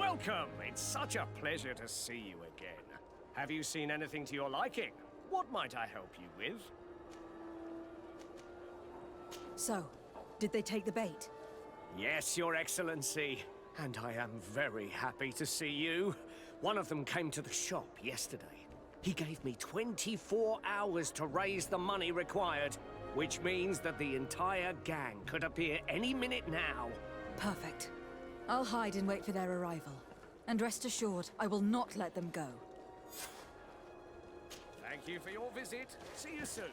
Welcome! It's such a pleasure to see you again. Have you seen anything to your liking? What might I help you with? So, did they take the bait? Yes, Your Excellency. And I am very happy to see you. One of them came to the shop yesterday. He gave me 24 hours to raise the money required, which means that the entire gang could appear any minute now. Perfect. I'll hide and wait for their arrival. And rest assured, I will not let them go. Thank you for your visit. See you soon.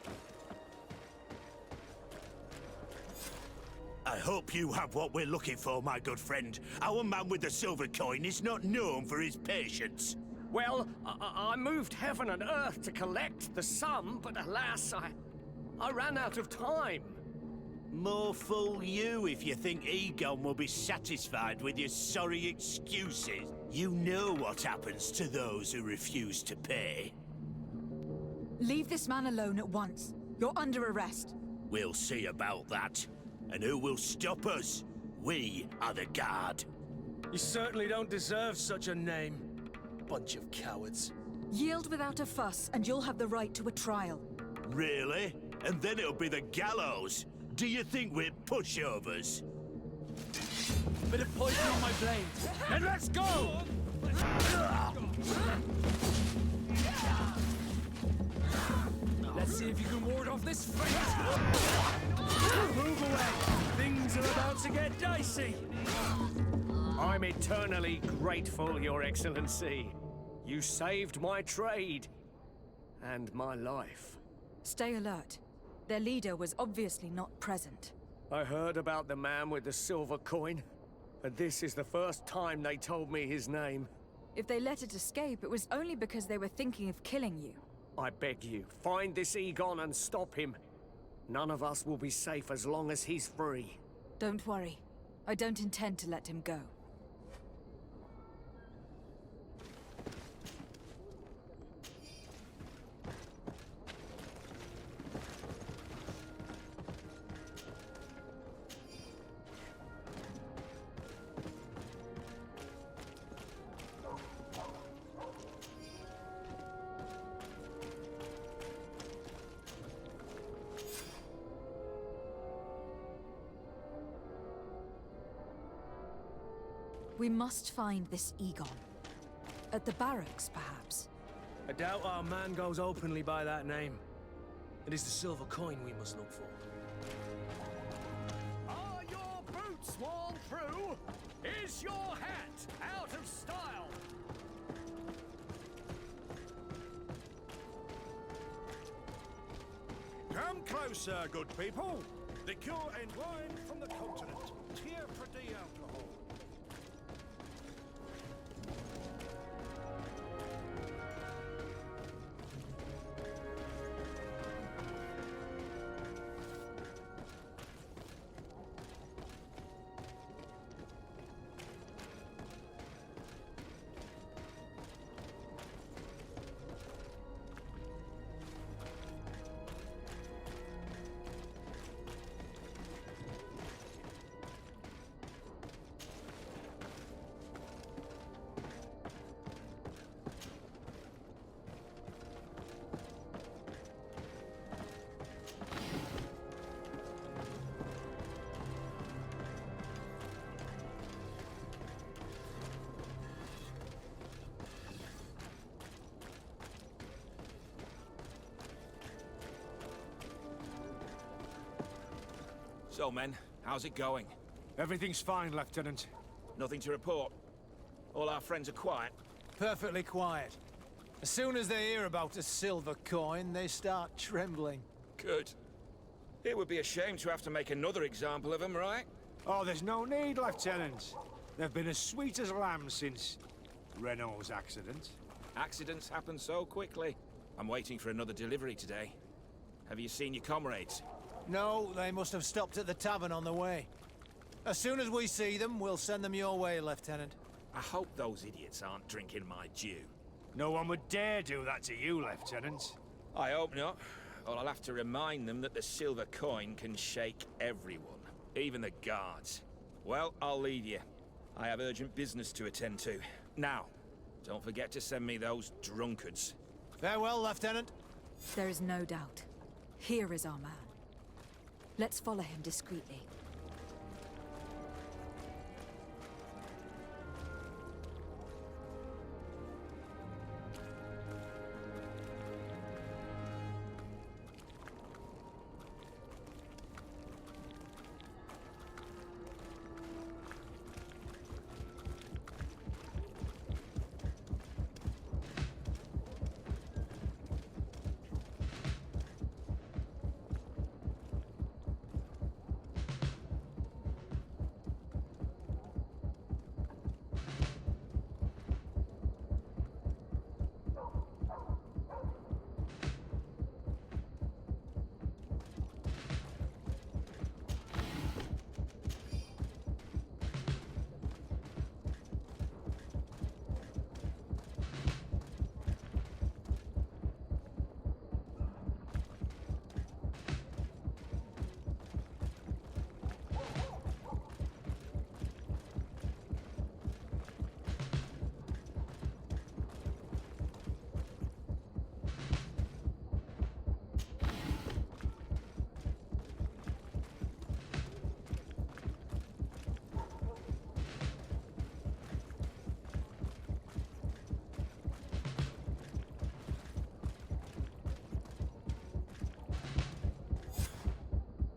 I hope you have what we're looking for, my good friend. Our man with the silver coin is not known for his patience. Well, I moved heaven and earth to collect the sum, but alas, I ran out of time. More fool you if you think Egon will be satisfied with your sorry excuses. You know what happens to those who refuse to pay. Leave this man alone at once. You're under arrest. We'll see about that. And who will stop us? We are the guard. You certainly don't deserve such a name. Bunch of cowards. Yield without a fuss, and you'll have the right to a trial. Really? And then it'll be the gallows? Do you think we're pushovers? Bit of poison on my blade. Then let's go! Let's see if you can ward off this fate. Move away! Things are about to get dicey! I'm eternally grateful, Your Excellency. You saved my trade. And my life. Stay alert. Their leader was obviously not present. I heard about the man with the silver coin, and this is the first time they told me his name. If they let it escape, it was only because they were thinking of killing you. I beg you, find this Egon and stop him. None of us will be safe as long as he's free. Don't worry. I don't intend to let him go. We must find this Egon. At the barracks, perhaps. I doubt our man goes openly by that name. It is the silver coin we must look for. Are your boots worn through? Is your hat out of style? Come closer, good people. Liqueur and wine from the continent. Tier for the alcohol. So, men, how's it going? Everything's fine, Lieutenant. Nothing to report? All our friends are quiet? Perfectly quiet. As soon as they hear about a silver coin, they start trembling. Good. It would be a shame to have to make another example of them, right? Oh, there's no need, Lieutenant. They've been as sweet as lambs since Renault's accident. Accidents happen so quickly. I'm waiting for another delivery today. Have you seen your comrades? No, they must have stopped at the tavern on the way. As soon as we see them, we'll send them your way, Lieutenant. I hope those idiots aren't drinking my dew. No one would dare do that to you, Lieutenant. I hope not. Or I'll have to remind them that the silver coin can shake everyone, even the guards. Well, I'll lead you. I have urgent business to attend to. Now, don't forget to send me those drunkards. Farewell, Lieutenant. There is no doubt. Here is our man. Let's follow him discreetly.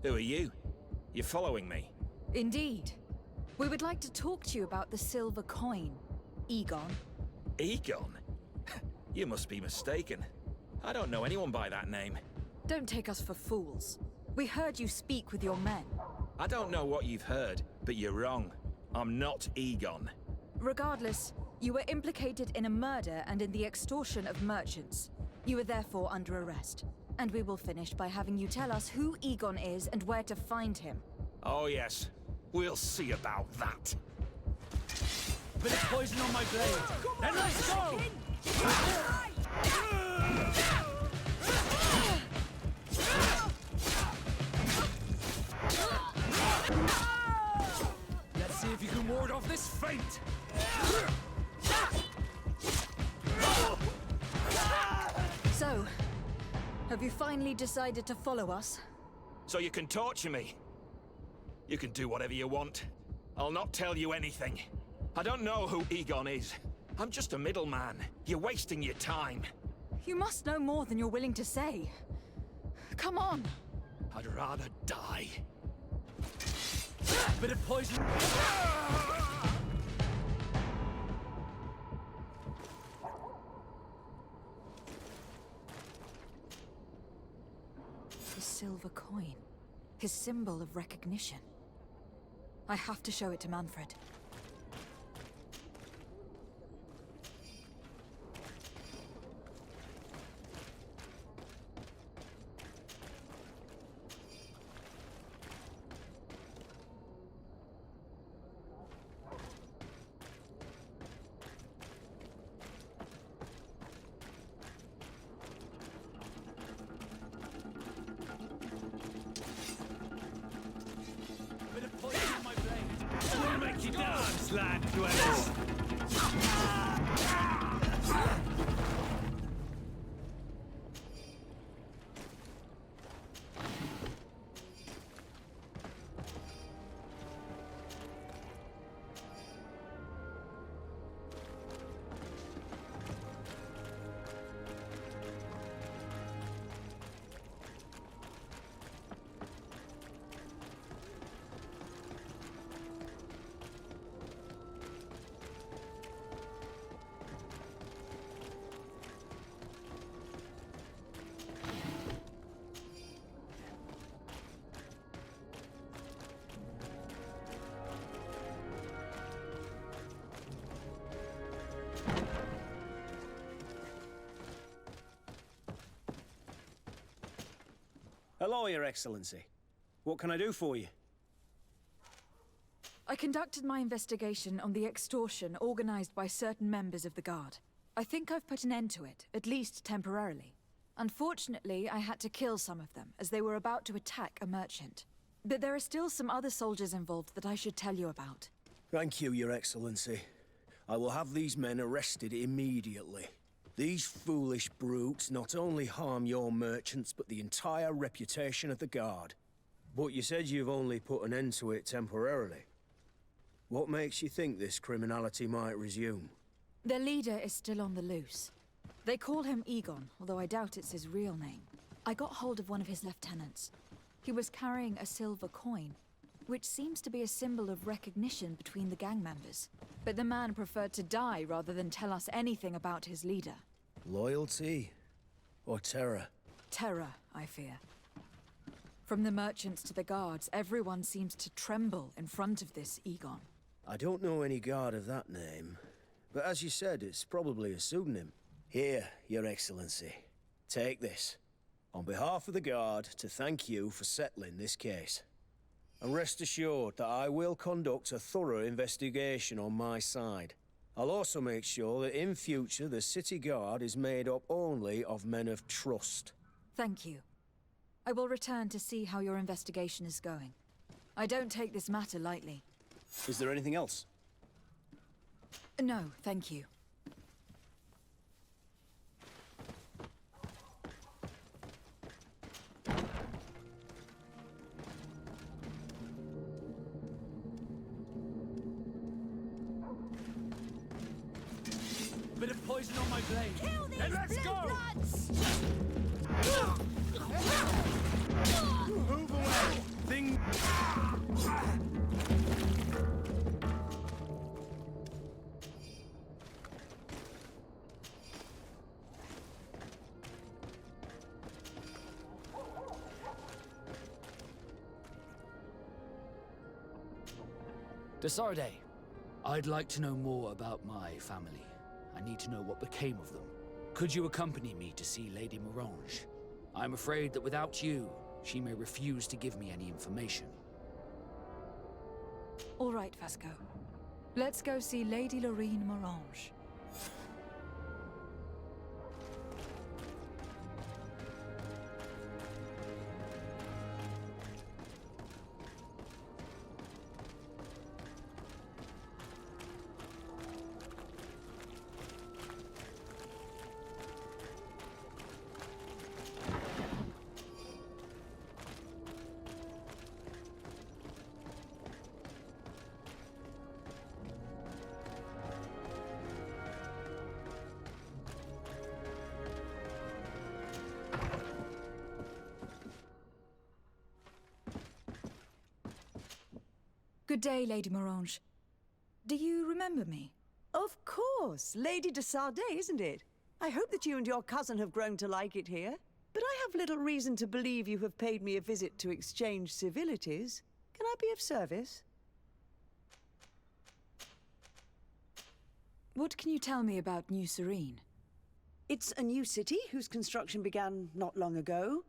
Who are you? You're following me? Indeed. We would like to talk to you about the silver coin, Egon. Egon? You must be mistaken. I don't know anyone by that name. Don't take us for fools. We heard you speak with your men. I don't know what you've heard, but you're wrong. I'm not Egon. Regardless, you were implicated in a murder and in the extortion of merchants. You are therefore under arrest. And we will finish by having you tell us who Egon is and where to find him. Oh yes, we'll see about that. Bit of poison on my blade. Then let's go! Let's see if you can ward off this feint. So, have you finally decided to follow us? So you can torture me. You can do whatever you want. I'll not tell you anything. I don't know who Egon is. I'm just a middleman. You're wasting your time. You must know more than you're willing to say. Come on! I'd rather die. Bit of poison. The silver coin. His symbol of recognition. I have to show it to Manfred. Land dwellers. Hello, Your Excellency. What can I do for you? I conducted my investigation on the extortion organized by certain members of the Guard. I think I've put an end to it, at least temporarily. Unfortunately, I had to kill some of them, as they were about to attack a merchant. But there are still some other soldiers involved that I should tell you about. Thank you, Your Excellency. I will have these men arrested immediately. These foolish brutes not only harm your merchants, but the entire reputation of the Guard. But you said you've only put an end to it temporarily. What makes you think this criminality might resume? Their leader is still on the loose. They call him Egon, although I doubt it's his real name. I got hold of one of his lieutenants. He was carrying a silver coin, which seems to be a symbol of recognition between the gang members. But the man preferred to die rather than tell us anything about his leader. Loyalty? Or terror? Terror, I fear. From the merchants to the guards, everyone seems to tremble in front of this Egon. I don't know any guard of that name, but as you said, it's probably a pseudonym. Here, Your Excellency. Take this. On behalf of the Guard, to thank you for settling this case. And rest assured that I will conduct a thorough investigation on my side. I'll also make sure that in future the City Guard is made up only of men of trust. Thank you. I will return to see how your investigation is going. I don't take this matter lightly. Is there anything else? No, thank you. Bit of poison on my blade. Kill these Then let's go! bloods! Move away! Thing. Desarde, I'd like to know more about my family. I need to know what became of them. Could you accompany me to see Lady Morange? I'm afraid that without you, she may refuse to give me any information. All right, Vasco. Let's go see Lady Lorraine Morange. Good day, Lady Morange. Do you remember me? Of course, Lady de Sardet, isn't it? I hope that you and your cousin have grown to like it here. But I have little reason to believe you have paid me a visit to exchange civilities. Can I be of service? What can you tell me about New Serene? It's a new city whose construction began not long ago.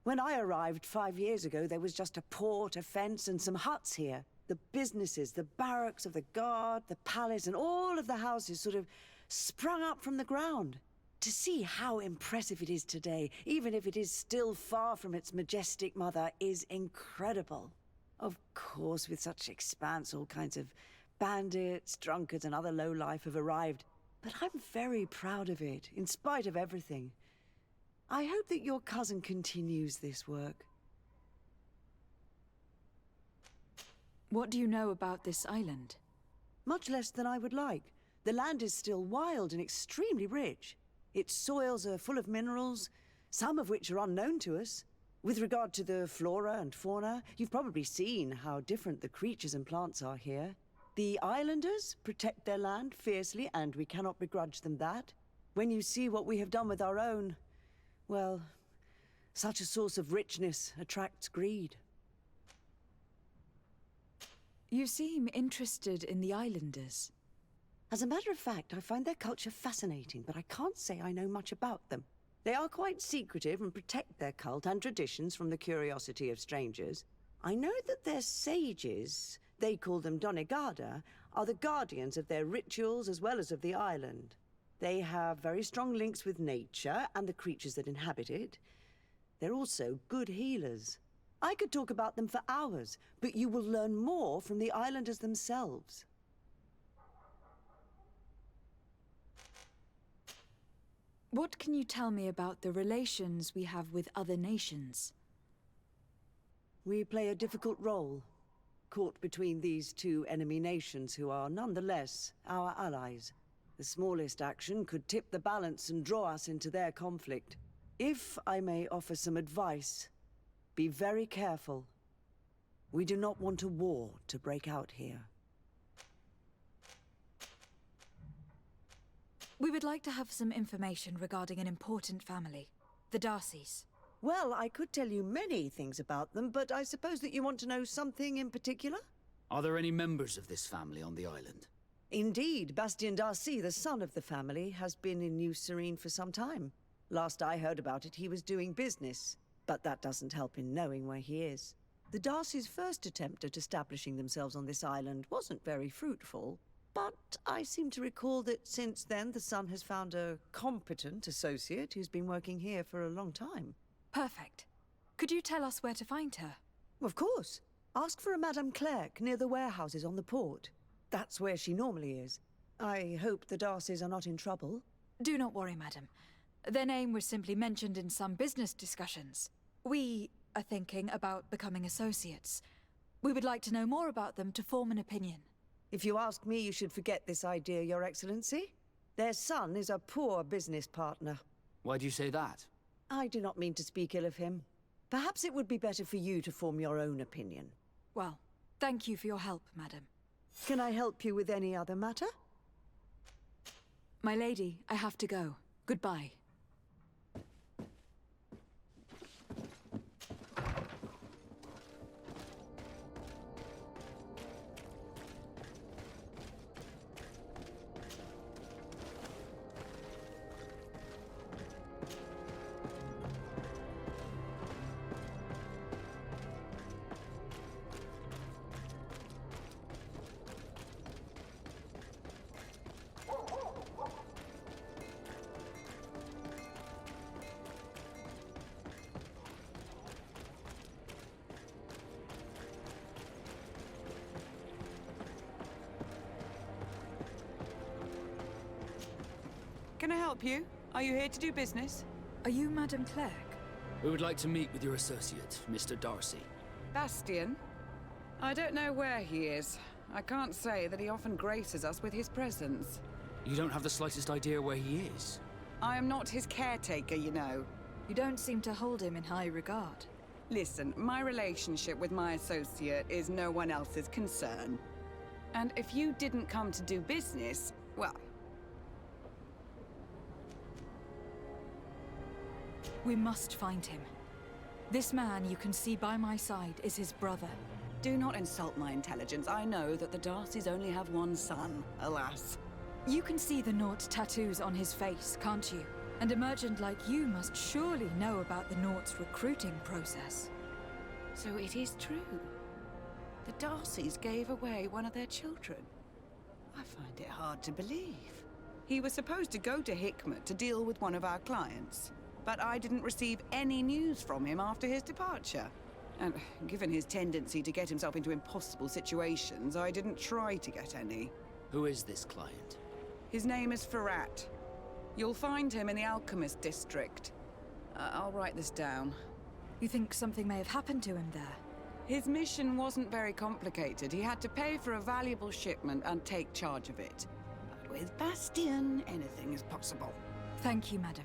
When I arrived 5 years ago, there was just a port, a fence, and some huts here. The businesses, the barracks of the guard, the palace, and all of the houses sort of sprung up from the ground. To see how impressive it is today, even if it is still far from its majestic mother, is incredible. Of course, with such expanse, all kinds of bandits, drunkards, and other lowlife have arrived. But I'm very proud of it, in spite of everything. I hope that your cousin continues this work. What do you know about this island? Much less than I would like. The land is still wild and extremely rich. Its soils are full of minerals, some of which are unknown to us. With regard to the flora and fauna, you've probably seen how different the creatures and plants are here. The islanders protect their land fiercely, and we cannot begrudge them that. When you see what we have done with our own, well, such a source of richness attracts greed. You seem interested in the islanders. As a matter of fact, I find their culture fascinating, but I can't say I know much about them. They are quite secretive and protect their cult and traditions from the curiosity of strangers. I know that their sages, they call them Donegada, are the guardians of their rituals as well as of the island. They have very strong links with nature and the creatures that inhabit it. They're also good healers. I could talk about them for hours, but you will learn more from the islanders themselves. What can you tell me about the relations we have with other nations? We play a difficult role, caught between these two enemy nations who are nonetheless our allies. The smallest action could tip the balance and draw us into their conflict. If I may offer some advice, be very careful. We do not want a war to break out here. We would like to have some information regarding an important family, the Darcys. Well, I could tell you many things about them, but I suppose that you want to know something in particular? Are there any members of this family on the island? Indeed, Bastian Darcy, the son of the family, has been in New Serene for some time. Last I heard about it, he was doing business, but that doesn't help in knowing where he is. The Darcys' first attempt at establishing themselves on this island wasn't very fruitful, but I seem to recall that since then the son has found a competent associate who's been working here for a long time. Perfect. Could you tell us where to find her? Of course. Ask for a Madame Clerc near the warehouses on the port. That's where she normally is. I hope the Darcys are not in trouble. Do not worry, madam. Their name was simply mentioned in some business discussions. We are thinking about becoming associates. We would like to know more about them to form an opinion. If you ask me, you should forget this idea, Your Excellency. Their son is a poor business partner. Why do you say that? I do not mean to speak ill of him. Perhaps it would be better for you to form your own opinion. Well, thank you for your help, madam. Can I help you with any other matter? My lady, I have to go. Goodbye. Can I help you? Are you here to do business? Are you Madame Clerc? We would like to meet with your associate, Mr. Darcy. Bastian? I don't know where he is. I can't say that he often graces us with his presence. You don't have the slightest idea where he is? I am not his caretaker, you know. You don't seem to hold him in high regard. Listen, my relationship with my associate is no one else's concern. And if you didn't come to do business, well... We must find him. This man you can see by my side is his brother. Do not insult my intelligence. I know that the Darcys only have one son, alas. You can see the Naught tattoos on his face, can't you? And a merchant like you must surely know about the Naught's recruiting process. So it is true. The Darcys gave away one of their children. I find it hard to believe. He was supposed to go to Hikmet to deal with one of our clients. But I didn't receive any news from him after his departure. And given his tendency to get himself into impossible situations, I didn't try to get any. Who is this client? His name is Ferrat. You'll find him in the Alchemist District. I'll write this down. You think something may have happened to him there? His mission wasn't very complicated. He had to pay for a valuable shipment and take charge of it. But with Bastian, anything is possible. Thank you, madam.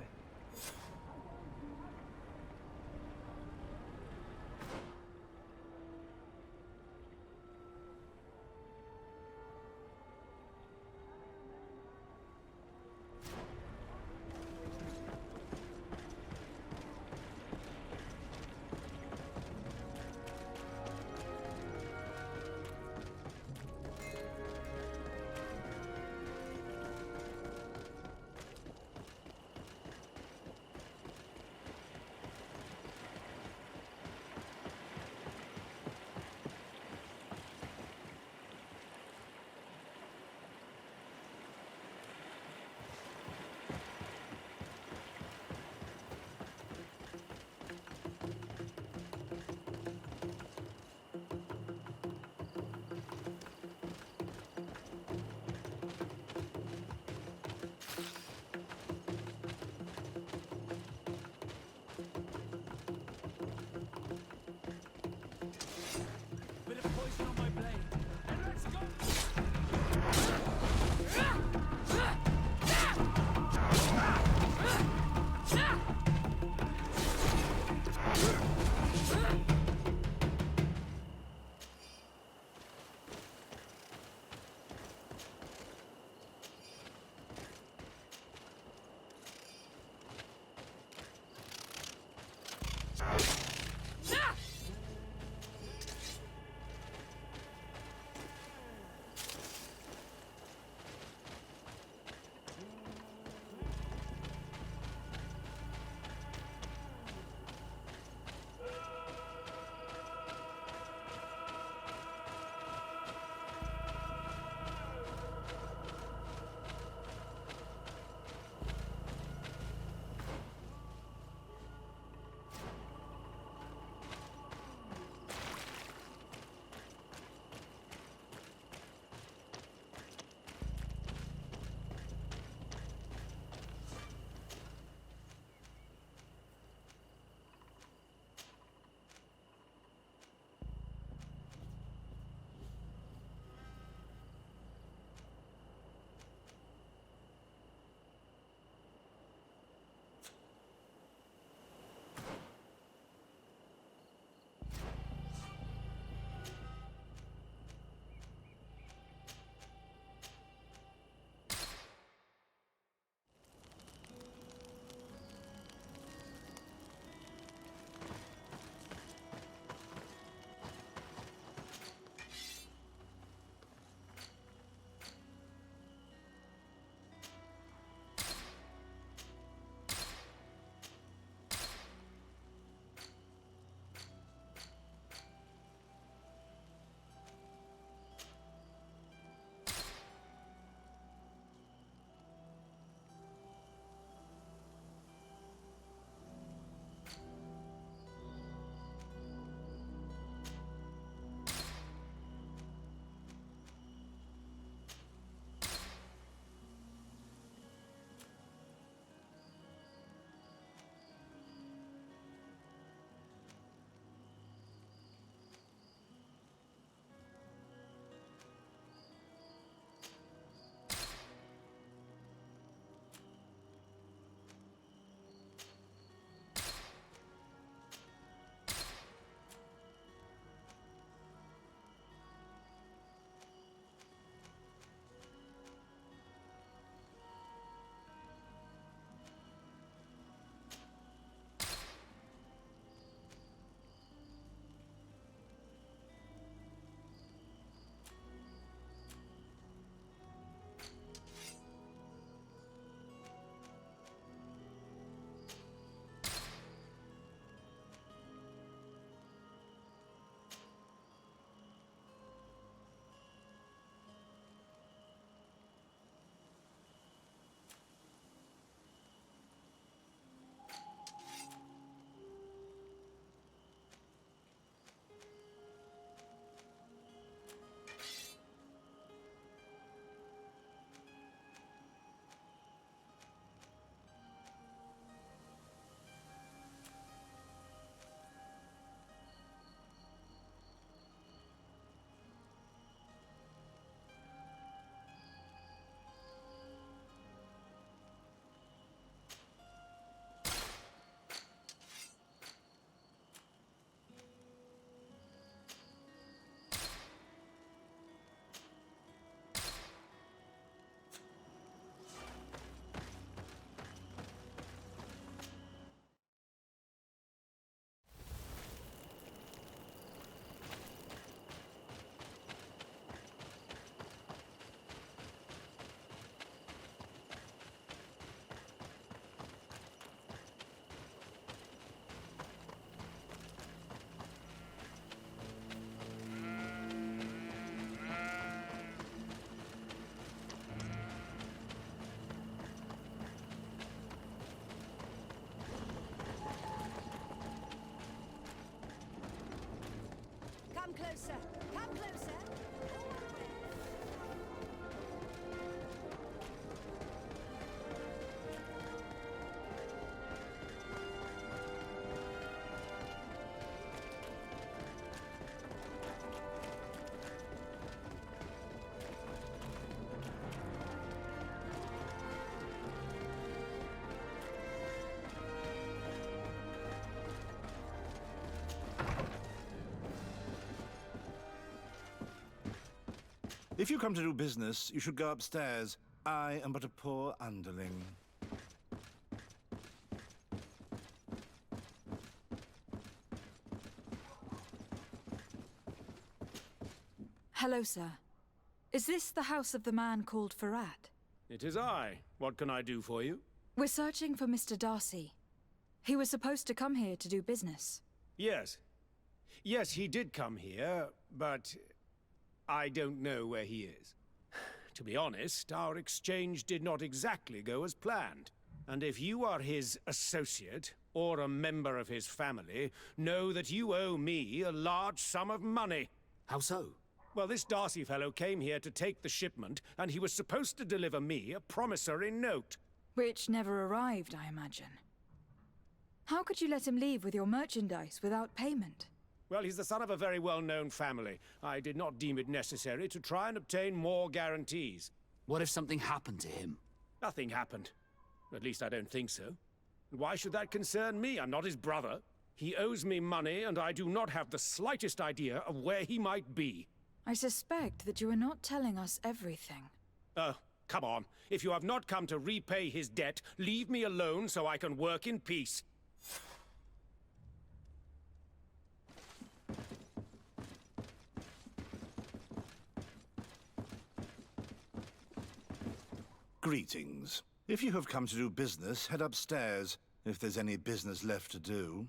closer! Come closer! If you come to do business, you should go upstairs. I am but a poor underling. Hello, sir. Is this the house of the man called Farad? It is I. What can I do for you? We're searching for Mr. Darcy. He was supposed to come here to do business. Yes. Yes, he did come here, but I don't know where he is. To be honest, our exchange did not exactly go as planned. And if you are his associate, or a member of his family, know that you owe me a large sum of money. How so? Well, this Darcy fellow came here to take the shipment, and he was supposed to deliver me a promissory note. Which never arrived, I imagine. How could you let him leave with your merchandise without payment? Well, he's the son of a very well-known family. I did not deem it necessary to try and obtain more guarantees. What if something happened to him? Nothing happened. At least I don't think so. Why should that concern me? I'm not his brother. He owes me money, and I do not have the slightest idea of where he might be. I suspect that you are not telling us everything. Oh, come on. If you have not come to repay his debt, leave me alone so I can work in peace. Greetings. If you have come to do business, head upstairs, if there's any business left to do.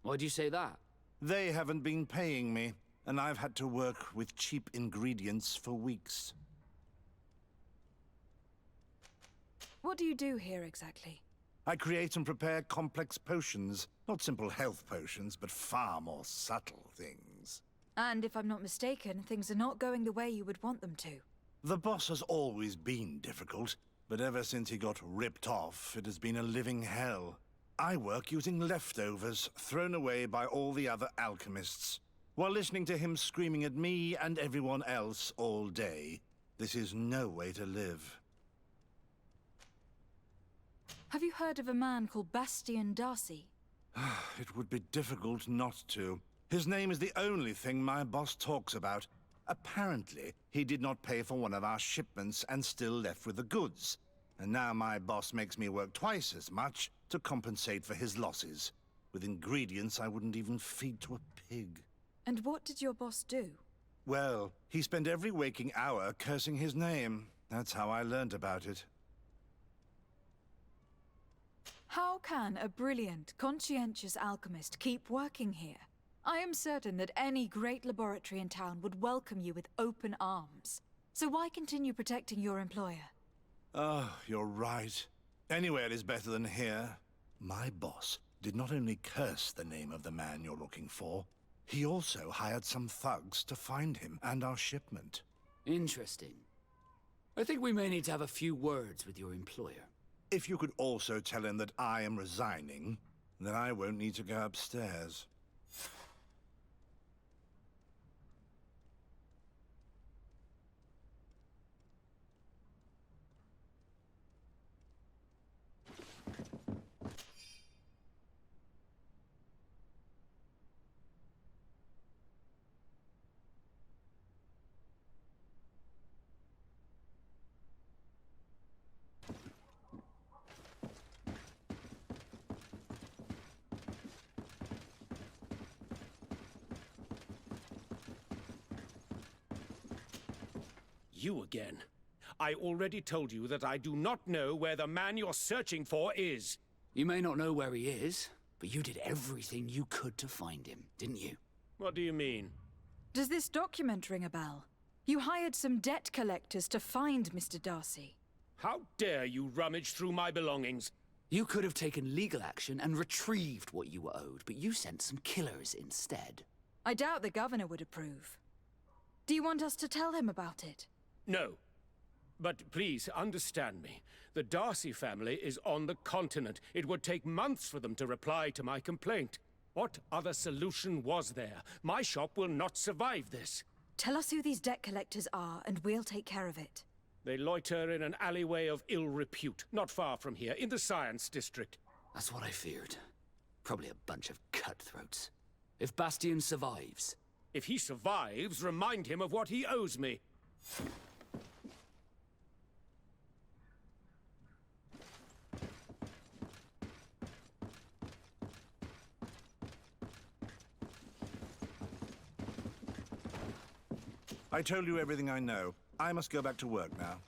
Why'd you say that? They haven't been paying me, and I've had to work with cheap ingredients for weeks. What do you do here exactly? I create and prepare complex potions. Not simple health potions, but far more subtle things. And if I'm not mistaken, things are not going the way you would want them to. The boss has always been difficult, but ever since he got ripped off, it has been a living hell. I work using leftovers thrown away by all the other alchemists, while listening to him screaming at me and everyone else all day. This is no way to live. Have you heard of a man called Bastian Darcy? It would be difficult not to. His name is the only thing my boss talks about. Apparently, he did not pay for one of our shipments and still left with the goods. And now my boss makes me work twice as much to compensate for his losses, with ingredients I wouldn't even feed to a pig. And what did your boss do? Well, he spent every waking hour cursing his name. That's how I learned about it. How can a brilliant, conscientious alchemist keep working here? I am certain that any great laboratory in town would welcome you with open arms. So why continue protecting your employer? Oh, you're right. Anywhere is better than here. My boss did not only curse the name of the man you're looking for, he also hired some thugs to find him and our shipment. Interesting. I think we may need to have a few words with your employer. If you could also tell him that I am resigning, then I won't need to go upstairs. You again. I already told you that I do not know where the man you're searching for is. You may not know where he is, but you did everything you could to find him, didn't you? What do you mean? Does this document ring a bell? You hired some debt collectors to find Mr. Darcy. How dare you rummage through my belongings? You could have taken legal action and retrieved what you were owed, but you sent some killers instead. I doubt the governor would approve. Do you want us to tell him about it? No. But please, understand me. The Darcy family is on the continent. It would take months for them to reply to my complaint. What other solution was there? My shop will not survive this. Tell us who these debt collectors are, and we'll take care of it. They loiter in an alleyway of ill repute, not far from here, in the Science District. That's what I feared. Probably a bunch of cutthroats. If Bastian survives... If he survives, remind him of what he owes me. I told you everything I know. I must go back to work now.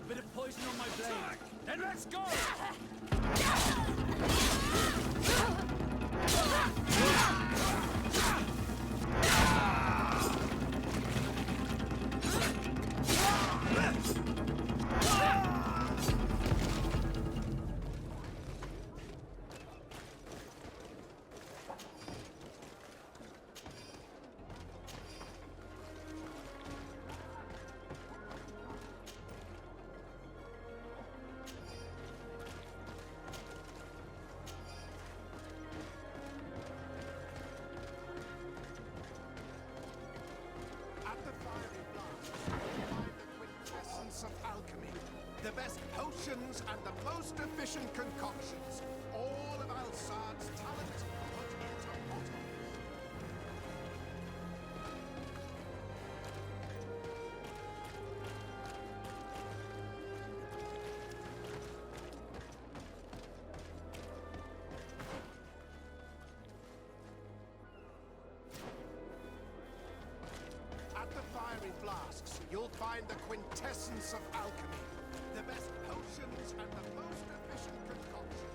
Bit of poison on my blade. Then let's go! Of alchemy, the best potions and the most efficient concoctions. All of Alsad's talent put into bottles. At the fiery flasks, you'll find the quintessence of alchemy. The best potions and the most efficient concoctions.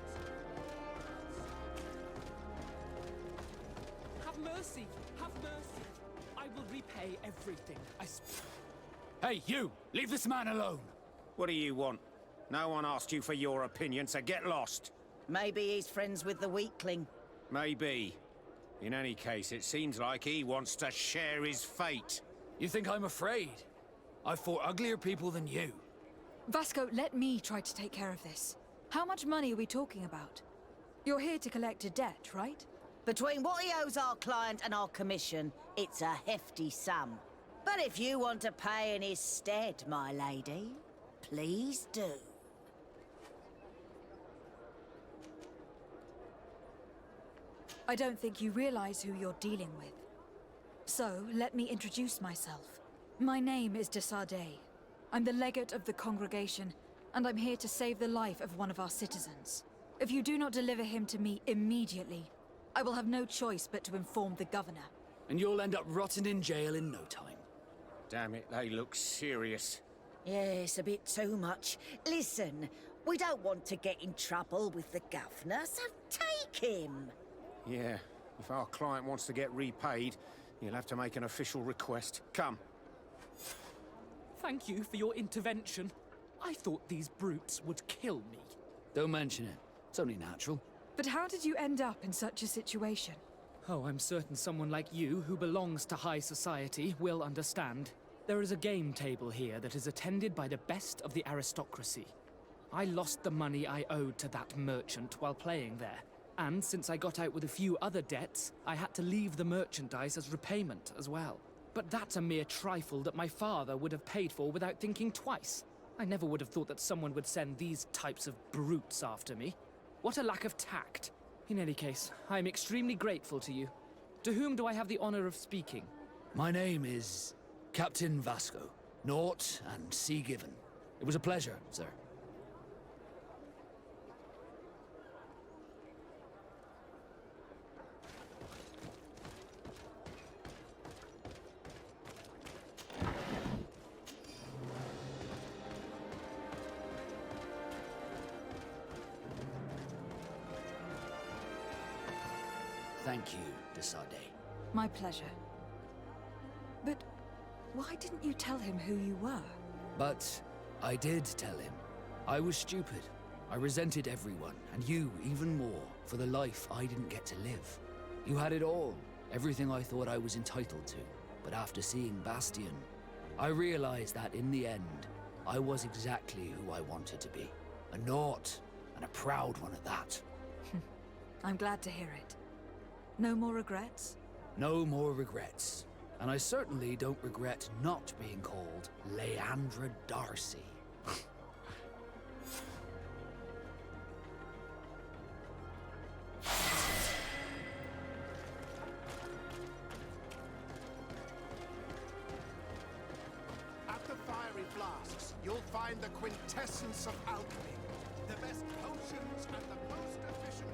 Have mercy! Have mercy! I will repay everything. Hey, you! Leave this man alone! What do you want? No one asked you for your opinion, so get lost. Maybe he's friends with the weakling. Maybe. In any case, it seems like he wants to share his fate. You think I'm afraid? I've fought uglier people than you. Vasco, let me try to take care of this. How much money are we talking about? You're here to collect a debt, right? Between what he owes our client and our commission, it's a hefty sum. But if you want to pay in his stead, my lady, please do. I don't think you realize who you're dealing with. So, let me introduce myself. My name is de Sardet. I'm the legate of the congregation, and I'm here to save the life of one of our citizens. If you do not deliver him to me immediately, I will have no choice but to inform the governor. And you'll end up rotting in jail in no time. Damn it, they look serious. Yes, a bit too much. Listen, we don't want to get in trouble with the governor, so take him. Yeah, if our client wants to get repaid, you'll have to make an official request. Come. Thank you for your intervention. I thought these brutes would kill me. Don't mention it. It's only natural. But how did you end up in such a situation? Oh, I'm certain someone like you, who belongs to high society, will understand. There is a game table here that is attended by the best of the aristocracy. I lost the money I owed to that merchant while playing there. And since I got out with a few other debts, I had to leave the merchandise as repayment as well. But that's a mere trifle that my father would have paid for without thinking twice. I never would have thought that someone would send these types of brutes after me. What a lack of tact. In any case, I am extremely grateful to you. To whom do I have the honor of speaking? My name is Captain Vasco. Naught and sea given. It was a pleasure, sir. Thank you, Desade. My pleasure. But why didn't you tell him who you were? But I did tell him. I was stupid. I resented everyone, and you even more, for the life I didn't get to live. You had it all, everything I thought I was entitled to. But after seeing Bastian, I realized that in the end, I was exactly who I wanted to be. A naught, and a proud one at that. I'm glad to hear it. No more regrets? No more regrets. And I certainly don't regret not being called Leandra Darcy. At the fiery flasks, you'll find the quintessence of alchemy. The best potions and the most efficient